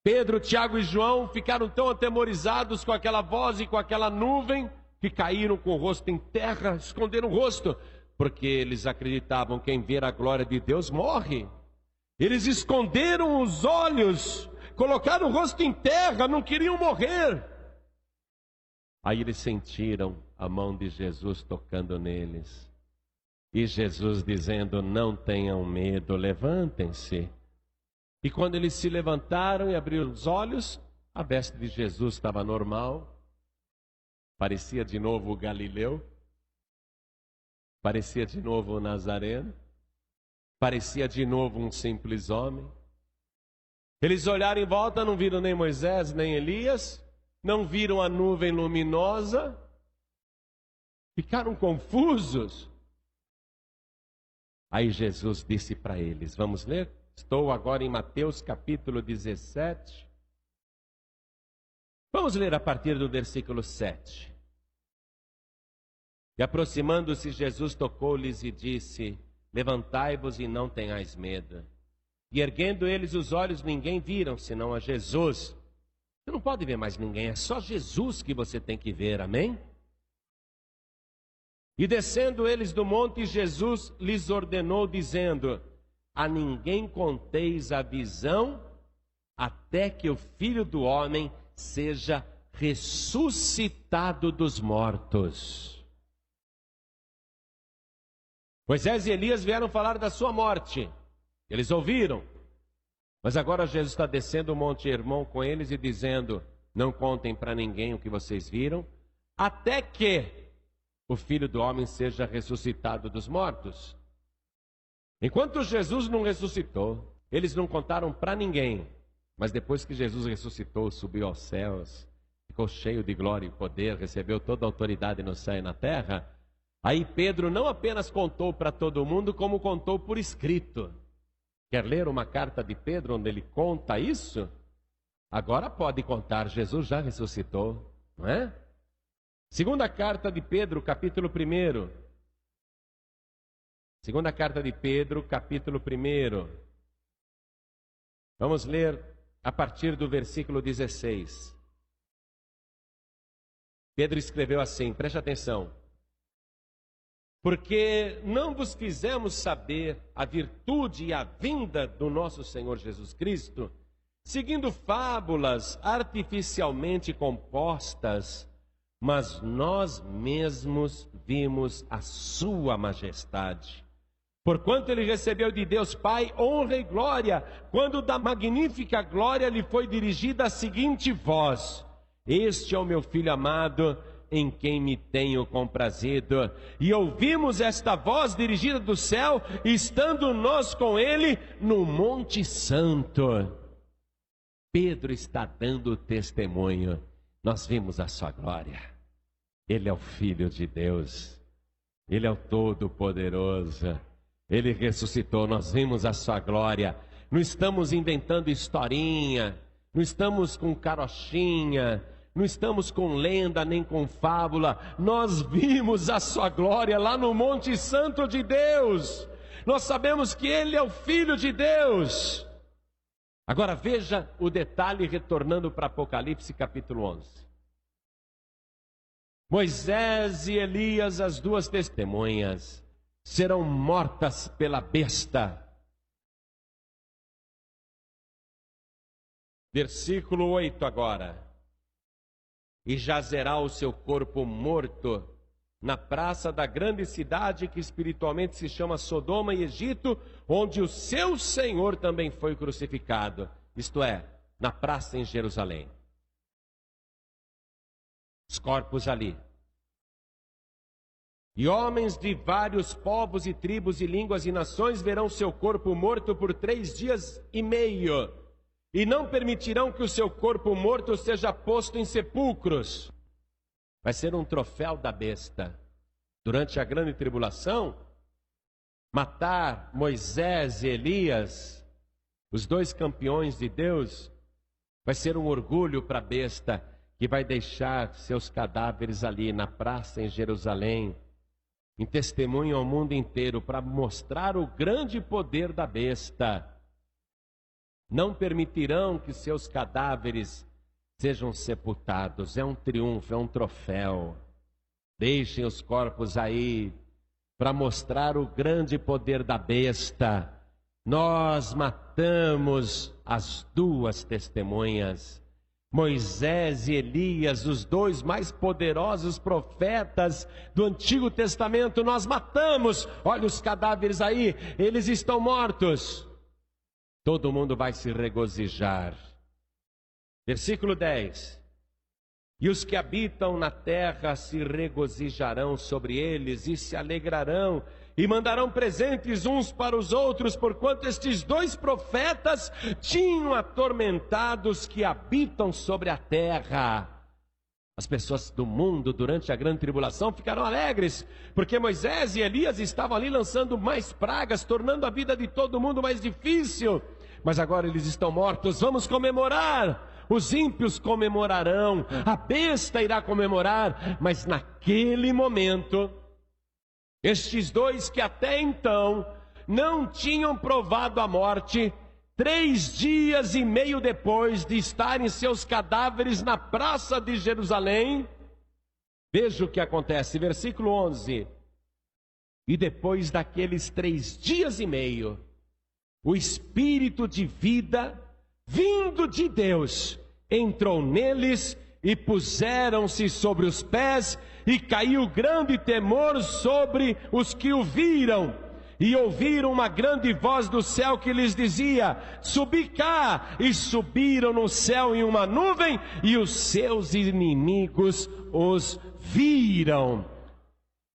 Pedro, Tiago e João ficaram tão atemorizados com aquela voz e com aquela nuvem que caíram com o rosto em terra, esconderam o rosto, porque eles acreditavam que quem ver a glória de Deus morre. Eles esconderam os olhos, colocaram o rosto em terra, não queriam morrer. Aí eles sentiram a mão de Jesus tocando neles. E Jesus dizendo: não tenham medo, levantem-se. E quando eles se levantaram e abriram os olhos, a veste de Jesus estava normal. Parecia de novo o Galileu. Parecia de novo o Nazareno. Parecia de novo um simples homem. Eles olharam em volta, não viram nem Moisés, nem Elias. Não viram a nuvem luminosa. Ficaram confusos. Aí Jesus disse para eles, vamos ler? Estou agora em Mateus capítulo 17. Vamos ler a partir do versículo 7. E aproximando-se, Jesus tocou-lhes e disse: levantai-vos e não tenhais medo. E erguendo eles os olhos, ninguém viram, senão a Jesus. Você não pode ver mais ninguém, é só Jesus que você tem que ver, amém? E descendo eles do monte, Jesus lhes ordenou, dizendo: a ninguém conteis a visão, até que o Filho do Homem seja ressuscitado dos mortos. Moisés e Elias vieram falar da sua morte. Eles ouviram. Mas agora Jesus está descendo o Monte Hermon com eles e dizendo: não contem para ninguém o que vocês viram, até que o Filho do Homem seja ressuscitado dos mortos. Enquanto Jesus não ressuscitou, eles não contaram para ninguém. Mas depois que Jesus ressuscitou, subiu aos céus, ficou cheio de glória e poder, recebeu toda a autoridade no céu e na terra, aí Pedro não apenas contou para todo mundo, como contou por escrito. Quer ler uma carta de Pedro onde ele conta isso? Agora pode contar, Jesus já ressuscitou, não é? Segunda carta de Pedro, capítulo 1. Segunda carta de Pedro, capítulo 1. Vamos ler a partir do versículo 16. Pedro escreveu assim, preste atenção. Porque não vos fizemos saber a virtude e a vinda do nosso Senhor Jesus Cristo, seguindo fábulas artificialmente compostas, mas nós mesmos vimos a sua majestade. Porquanto ele recebeu de Deus Pai honra e glória, quando da magnífica glória lhe foi dirigida a seguinte voz: Este é o meu Filho amado, em quem me tenho comprazido. E ouvimos esta voz dirigida do céu, estando nós com ele no Monte Santo. Pedro está dando testemunho. Nós vimos a sua glória. Ele é o Filho de Deus. Ele é o Todo-Poderoso. Ele ressuscitou, nós vimos a sua glória. Não estamos inventando historinha, não estamos com carochinha, não estamos com lenda nem com fábula. Nós vimos a sua glória lá no Monte Santo de Deus. Nós sabemos que Ele é o Filho de Deus. Agora veja o detalhe, retornando para Apocalipse capítulo 11. Moisés e Elias, as duas testemunhas, serão mortas pela besta. Versículo 8 agora. E jazerá o seu corpo morto na praça da grande cidade, que espiritualmente se chama Sodoma e Egito, onde o seu Senhor também foi crucificado. Isto é, na praça em Jerusalém. Os corpos ali. E homens de vários povos e tribos e línguas e nações verão seu corpo morto por 3 dias e meio, e não permitirão que o seu corpo morto seja posto em sepulcros. Vai ser um troféu da besta. Durante a grande tribulação, matar Moisés e Elias, os dois campeões de Deus, vai ser um orgulho para a besta, que vai deixar seus cadáveres ali na praça em Jerusalém, em testemunho ao mundo inteiro, para mostrar o grande poder da besta. Não permitirão que seus cadáveres sejam sepultados. É um triunfo, é um troféu. Deixem os corpos aí, para mostrar o grande poder da besta. Nós matamos as duas testemunhas, Moisés e Elias, os dois mais poderosos profetas do Antigo Testamento. Nós matamos. Olha os cadáveres aí, eles estão mortos. Todo mundo vai se regozijar. Versículo 10. E os que habitam na terra se regozijarão sobre eles e se alegrarão, e mandarão presentes uns para os outros, porquanto estes dois profetas tinham atormentado os que habitam sobre a terra. As pessoas do mundo durante a grande tribulação ficaram alegres, porque Moisés e Elias estavam ali lançando mais pragas, tornando a vida de todo mundo mais difícil. Mas agora eles estão mortos. Vamos comemorar. Os ímpios comemorarão, a besta irá comemorar, mas naquele momento, estes dois que até então não tinham provado a morte, 3 dias e meio depois de estarem seus cadáveres na praça de Jerusalém, veja o que acontece, versículo 11. E depois daqueles 3 dias e meio, o Espírito de vida, vindo de Deus, entrou neles e puseram-se sobre os pés, e caiu grande temor sobre os que o viram, e ouviram uma grande voz do céu que lhes dizia: subi cá, e subiram no céu em uma nuvem, e os seus inimigos os viram.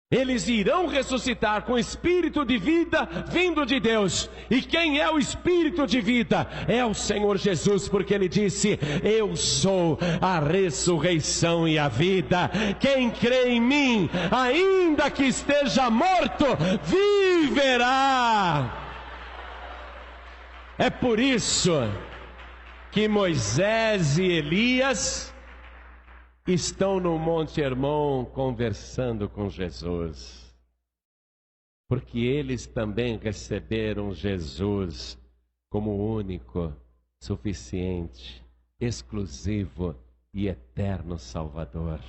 Eles irão ressuscitar com espírito de vida vindo de Deus. E quem é o espírito de vida? É o Senhor Jesus, porque Ele disse: eu sou a ressurreição e a vida. Quem crê em mim, ainda que esteja morto, viverá. É por isso que Moisés e Elias estão no Monte Hermon conversando com Jesus, porque eles também receberam Jesus como único, suficiente, exclusivo e eterno Salvador.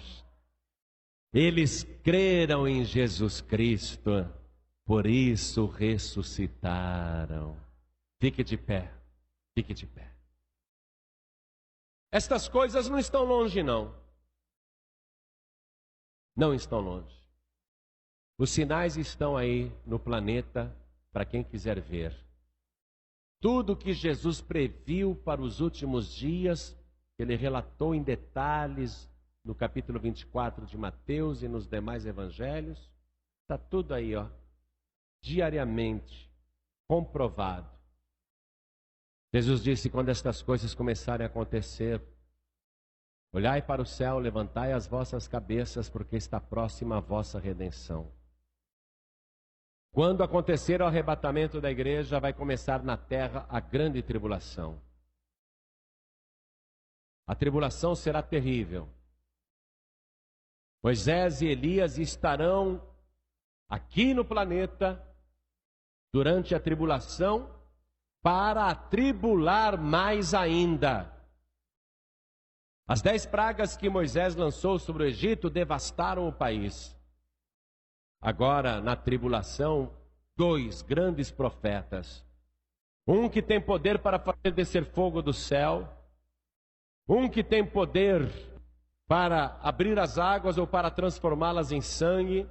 Eles creram em Jesus Cristo, por isso ressuscitaram. Fique de pé, fique de pé. Estas coisas não estão longe, não. não estão longe. Os sinais estão aí no planeta para quem quiser ver. Tudo que Jesus previu para os últimos dias, ele relatou em detalhes no capítulo 24 de Mateus e nos demais evangelhos, está tudo aí, diariamente comprovado. Jesus disse: quando estas coisas começarem a acontecer, olhai para o céu, levantai as vossas cabeças, porque está próxima a vossa redenção. Quando acontecer o arrebatamento da igreja, vai começar na terra a grande tribulação. A tribulação será terrível. Moisés e Elias estarão aqui no planeta durante a tribulação para atribular mais ainda. As 10 pragas que Moisés lançou sobre o Egito devastaram o país. Agora, na tribulação, 2 grandes profetas. Um que tem poder para fazer descer fogo do céu. Um que tem poder para abrir as águas ou para transformá-las em sangue.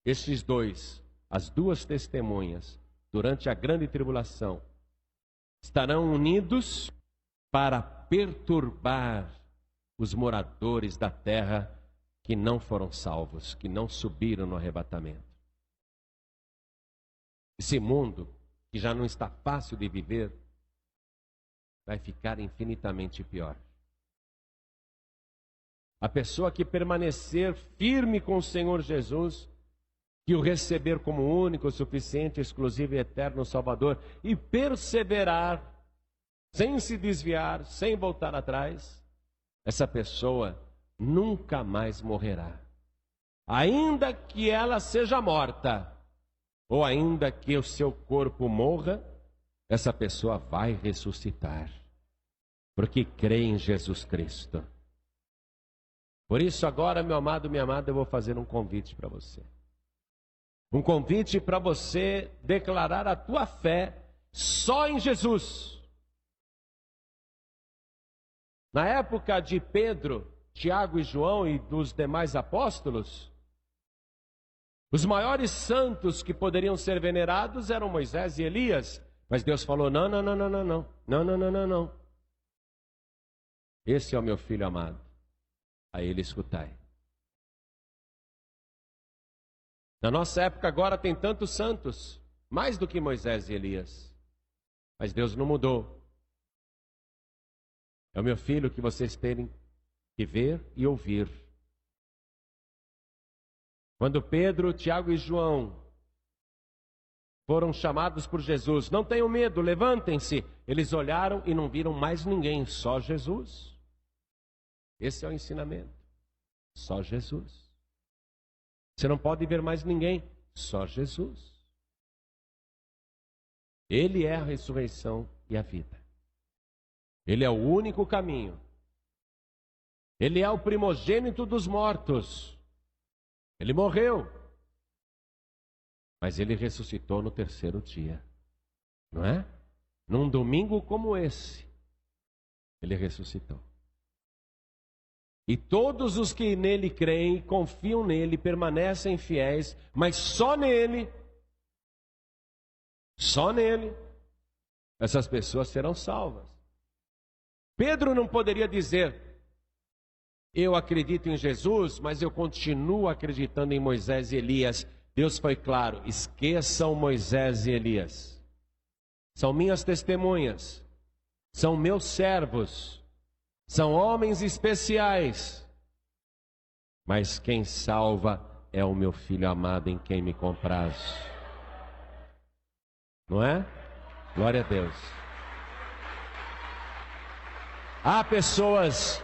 Estes 2, as 2 testemunhas, durante a grande tribulação, estarão unidos para perturbar os moradores da terra que não foram salvos, que não subiram no arrebatamento. Esse mundo, que já não está fácil de viver, vai ficar infinitamente pior. A pessoa que permanecer firme com o Senhor Jesus, que o receber como único, suficiente, exclusivo e eterno Salvador, e perseverar, sem se desviar, sem voltar atrás, essa pessoa nunca mais morrerá. Ainda que ela seja morta, ou ainda que o seu corpo morra, essa pessoa vai ressuscitar, porque crê em Jesus Cristo. Por isso agora, meu amado, minha amada, eu vou fazer um convite para você. Um convite para você declarar a tua fé só em Jesus. Na época de Pedro, Tiago e João e dos demais apóstolos, os maiores santos que poderiam ser venerados eram Moisés e Elias. Mas Deus falou: não. Esse é o meu filho amado, a ele escutai. Na nossa época agora tem tantos santos, mais do que Moisés e Elias. Mas Deus não mudou. É o meu filho que vocês terem que ver e ouvir. Quando Pedro, Tiago e João foram chamados por Jesus: não tenham medo, levantem-se. Eles olharam e não viram mais ninguém, só Jesus. Esse é o ensinamento. Só Jesus. Você não pode ver mais ninguém, só Jesus. Ele é a ressurreição e a vida. Ele é o único caminho. Ele é o primogênito dos mortos. Ele morreu, mas ele ressuscitou no 3º dia, não é? Num domingo como esse, ele ressuscitou. E todos os que nele creem, confiam nele, permanecem fiéis, mas só nele, essas pessoas serão salvas. Pedro não poderia dizer: eu acredito em Jesus, mas eu continuo acreditando em Moisés e Elias. Deus foi claro: esqueçam Moisés e Elias. São minhas testemunhas, são meus servos, são homens especiais. Mas quem salva é o meu filho amado, em quem me compraz. Não é? Glória a Deus. Há pessoas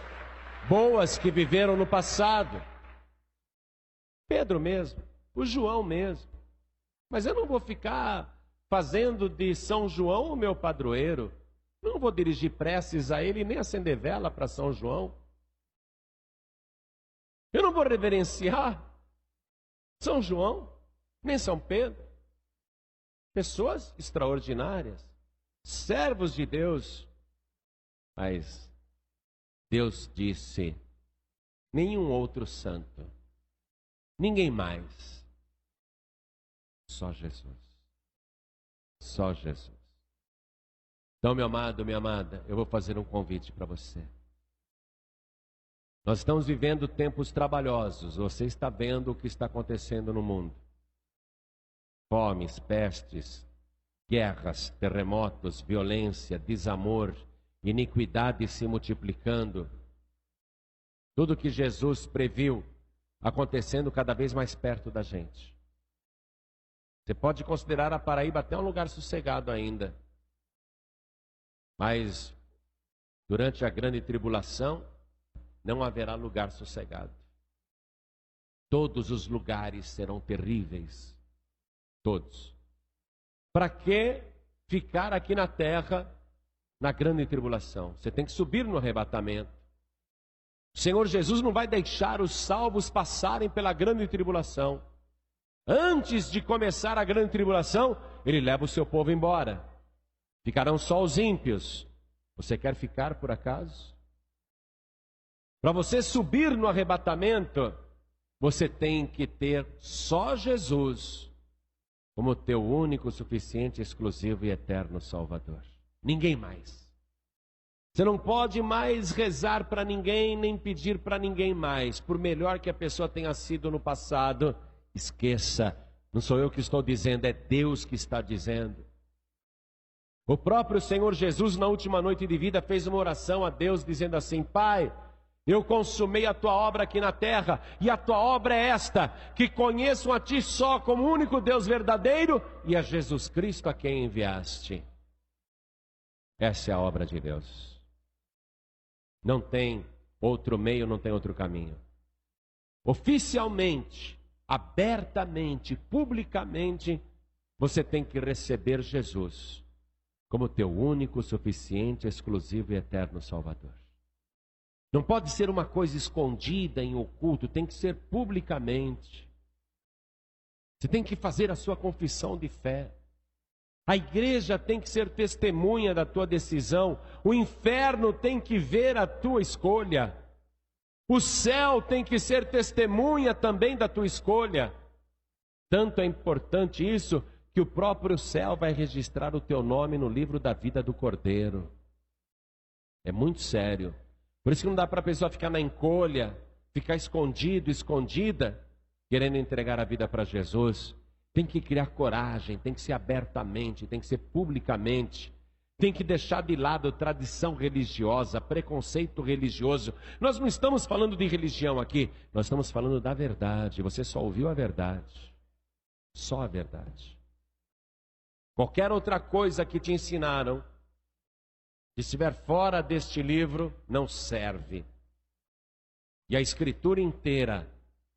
boas que viveram no passado. Pedro mesmo, o João mesmo. Mas eu não vou ficar fazendo de São João o meu padroeiro. Não vou dirigir preces a ele, nem acender vela para São João. Eu não vou reverenciar São João, nem São Pedro. Pessoas extraordinárias, servos de Deus. Mas Deus disse: nenhum outro santo Ninguém mais. Só Jesus. Só Jesus. Então, meu amado, minha amada, eu vou fazer um convite para você. Nós estamos vivendo tempos trabalhosos. Você está vendo o que está acontecendo no mundo. Fomes, pestes, guerras, terremotos, violência, desamor, iniquidade se multiplicando. Tudo que Jesus previu acontecendo cada vez mais perto da gente. Você pode considerar a Paraíba até um lugar sossegado ainda. Mas durante a grande tribulação não haverá lugar sossegado. Todos os lugares serão terríveis. Todos. Para que ficar aqui na terra na grande tribulação? Você tem que subir no arrebatamento. O Senhor Jesus não vai deixar os salvos passarem pela grande tribulação. Antes de começar a grande tribulação, Ele leva o seu povo embora. Ficarão só os ímpios. Você quer ficar por acaso? Para você subir no arrebatamento, você tem que ter só Jesus como teu único, suficiente, exclusivo e eterno Salvador. Ninguém mais. Você não pode mais rezar para ninguém, nem pedir para ninguém mais. Por melhor que a pessoa tenha sido no passado, esqueça. Não sou eu que estou dizendo, é Deus que está dizendo. O próprio Senhor Jesus, na última noite de vida, fez uma oração a Deus, dizendo assim: Pai, eu consumei a tua obra aqui na terra, e a tua obra é esta, que conheçam a ti só como único Deus verdadeiro, e a Jesus Cristo a quem enviaste. Essa é a obra de Deus. Não tem outro meio, não tem outro caminho. Oficialmente, abertamente, publicamente, você tem que receber Jesus como teu único, suficiente, exclusivo e eterno Salvador. Não pode ser uma coisa escondida, em oculto, tem que ser publicamente. Você tem que fazer a sua confissão de fé. A igreja tem que ser testemunha da tua decisão. O inferno tem que ver a tua escolha. O céu tem que ser testemunha também da tua escolha. Tanto é importante isso, que o próprio céu vai registrar o teu nome no livro da vida do Cordeiro. É muito sério. Por isso que não dá para a pessoa ficar na encolha, ficar escondido, escondida, querendo entregar a vida para Jesus. Tem que criar coragem, tem que ser abertamente, tem que ser publicamente. Tem que deixar de lado tradição religiosa, preconceito religioso. Nós não estamos falando de religião aqui, nós estamos falando da verdade. Você só ouviu a verdade. Só a verdade. Qualquer outra coisa que te ensinaram, se estiver fora deste livro, não serve. E a Escritura inteira,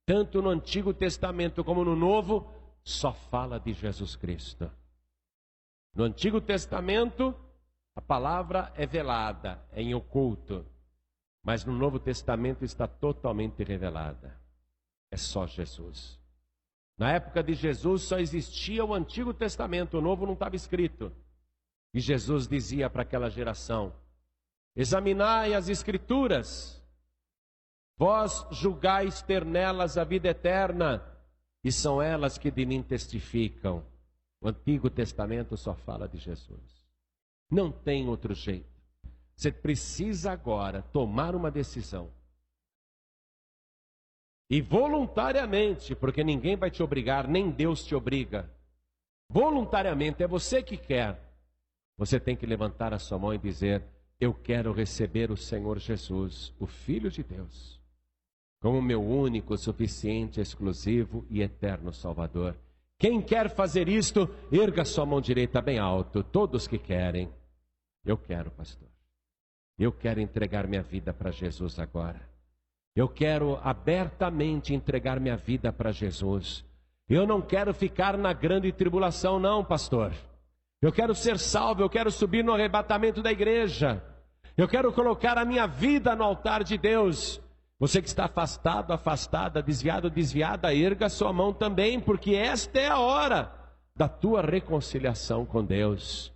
tanto no Antigo Testamento como no Novo, só fala de Jesus Cristo. No Antigo Testamento, a palavra é velada, é em oculto. Mas no Novo Testamento está totalmente revelada. É só Jesus. Na época de Jesus só existia o Antigo Testamento, o Novo não estava escrito. E Jesus dizia para aquela geração: examinai as Escrituras, vós julgais ter nelas a vida eterna, e são elas que de mim testificam. O Antigo Testamento só fala de Jesus. Não tem outro jeito. Você precisa agora tomar uma decisão. E voluntariamente, porque ninguém vai te obrigar, nem Deus te obriga. Voluntariamente, é você que quer. Você tem que levantar a sua mão e dizer: eu quero receber o Senhor Jesus, o Filho de Deus, como meu único, suficiente, exclusivo e eterno Salvador. Quem quer fazer isto, erga sua mão direita bem alto. Todos que querem. Eu quero, pastor. Eu quero entregar minha vida para Jesus agora. Eu quero abertamente entregar minha vida para Jesus. Eu não quero ficar na grande tribulação, não, pastor. Eu quero ser salvo, eu quero subir no arrebatamento da igreja. Eu quero colocar a minha vida no altar de Deus. Você que está afastado, afastada, desviado, desviada, erga sua mão também, porque esta é a hora da tua reconciliação com Deus.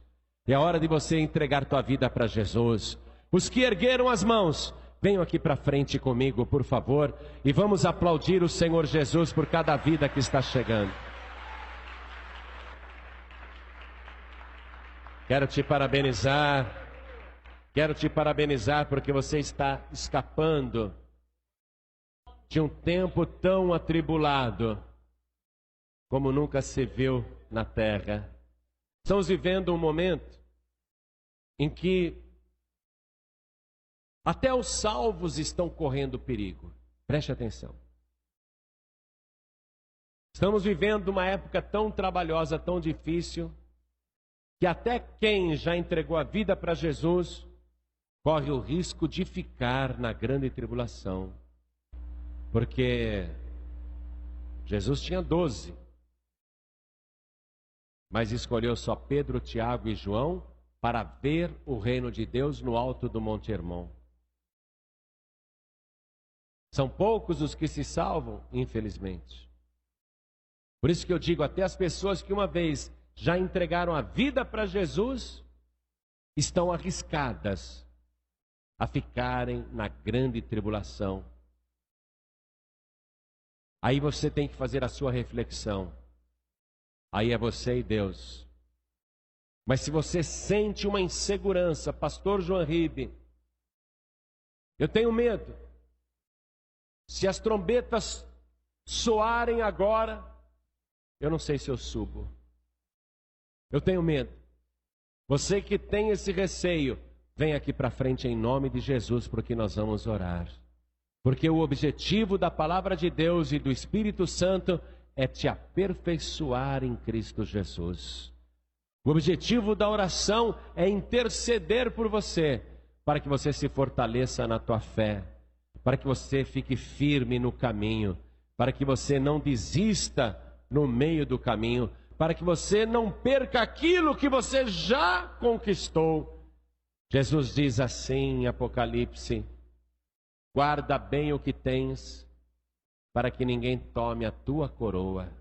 É a hora de você entregar tua vida para Jesus. Os que ergueram as mãos, Venham aqui para frente comigo, por favor, e vamos aplaudir o Senhor Jesus por cada vida que está chegando. Quero te parabenizar porque você está escapando de um tempo tão atribulado como nunca se viu na terra. Estamos vivendo um momento em que até os salvos estão correndo perigo. Preste atenção. Estamos vivendo uma época tão trabalhosa, tão difícil, que até quem já entregou a vida para Jesus corre o risco de ficar na grande tribulação. Porque Jesus tinha 12, mas escolheu só Pedro, Tiago e João para ver o reino de Deus no alto do Monte Hermon. São poucos os que se salvam, infelizmente. Por isso que eu digo, até as pessoas que uma vez já entregaram a vida para Jesus, estão arriscadas a ficarem na grande tribulação. Aí você tem que fazer a sua reflexão. Aí é você e Deus. Mas se você sente uma insegurança, pastor João Ribe, eu tenho medo. Se as trombetas soarem agora, eu não sei se eu subo. Eu tenho medo. Você que tem esse receio, vem aqui para frente em nome de Jesus, porque nós vamos orar. Porque o objetivo da palavra de Deus e do Espírito Santo é te aperfeiçoar em Cristo Jesus. O objetivo da oração é interceder por você, para que você se fortaleça na tua fé, para que você fique firme no caminho, para que você não desista no meio do caminho, para que você não perca aquilo que você já conquistou. Jesus diz assim em Apocalipse: guarda bem o que tens, para que ninguém tome a tua coroa,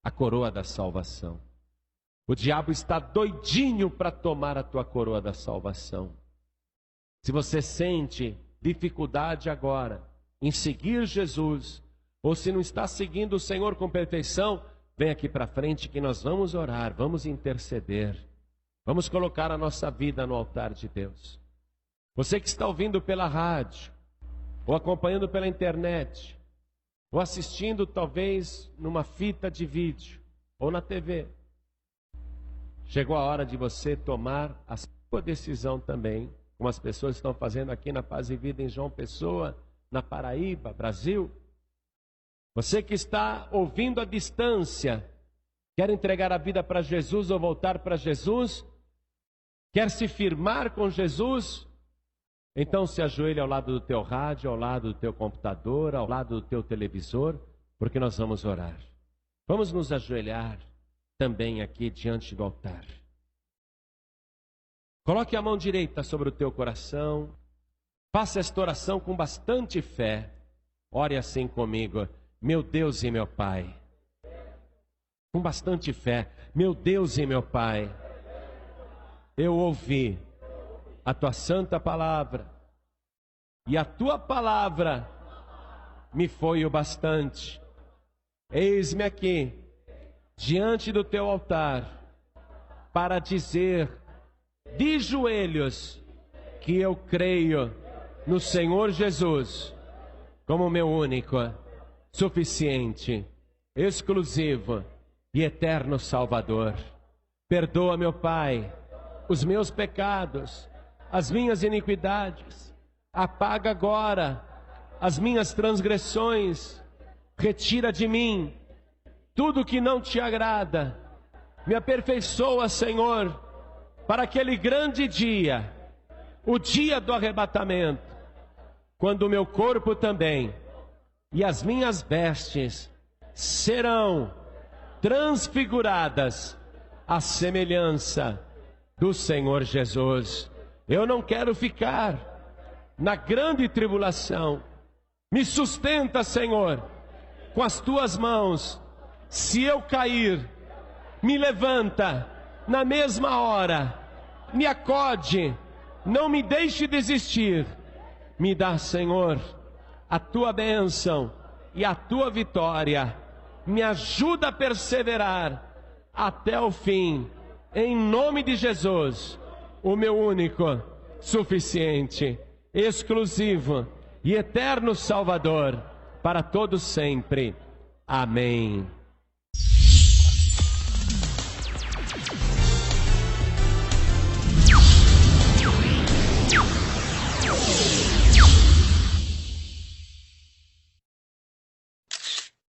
a coroa da salvação. O diabo está doidinho para tomar a tua coroa da salvação. Se você sente dificuldade agora em seguir Jesus, ou se não está seguindo o Senhor com perfeição, vem aqui para frente que nós vamos orar, vamos interceder, vamos colocar a nossa vida no altar de Deus. Você que está ouvindo pela rádio, ou acompanhando pela internet, ou assistindo talvez numa fita de vídeo, ou na TV, chegou a hora de você tomar a sua decisão também, como as pessoas estão fazendo aqui na Paz e Vida em João Pessoa, na Paraíba, Brasil. Você que está ouvindo à distância, quer entregar a vida para Jesus ou voltar para Jesus, quer se firmar com Jesus, então se ajoelhe ao lado do teu rádio, ao lado do teu computador, ao lado do teu televisor, porque nós vamos orar. Vamos nos ajoelhar também aqui diante do altar. Coloque a mão direita sobre o teu coração. Faça esta oração com bastante fé. Ore assim comigo. Meu Deus e meu Pai. Com bastante fé. Meu Deus e meu Pai. Eu ouvi a tua santa palavra. E a tua palavra me foi o bastante. Eis-me aqui, diante do teu altar, para dizer de joelhos que eu creio no Senhor Jesus como meu único, suficiente, exclusivo e eterno Salvador. Perdoa, meu Pai, os meus pecados, as minhas iniquidades. Apaga agora as minhas transgressões. Retira de mim tudo que não te agrada. Me aperfeiçoa, Senhor, para aquele grande dia, o dia do arrebatamento, quando o meu corpo também e as minhas vestes serão transfiguradas à semelhança do Senhor Jesus. Eu não quero ficar na grande tribulação. Me sustenta, Senhor, com as tuas mãos. Se eu cair, me levanta na mesma hora. Me acode, não me deixe desistir. Me dá, Senhor, a tua bênção e a tua vitória. Me ajuda a perseverar até o fim. Em nome de Jesus, o meu único, suficiente, exclusivo e eterno Salvador, para todos sempre. Amém.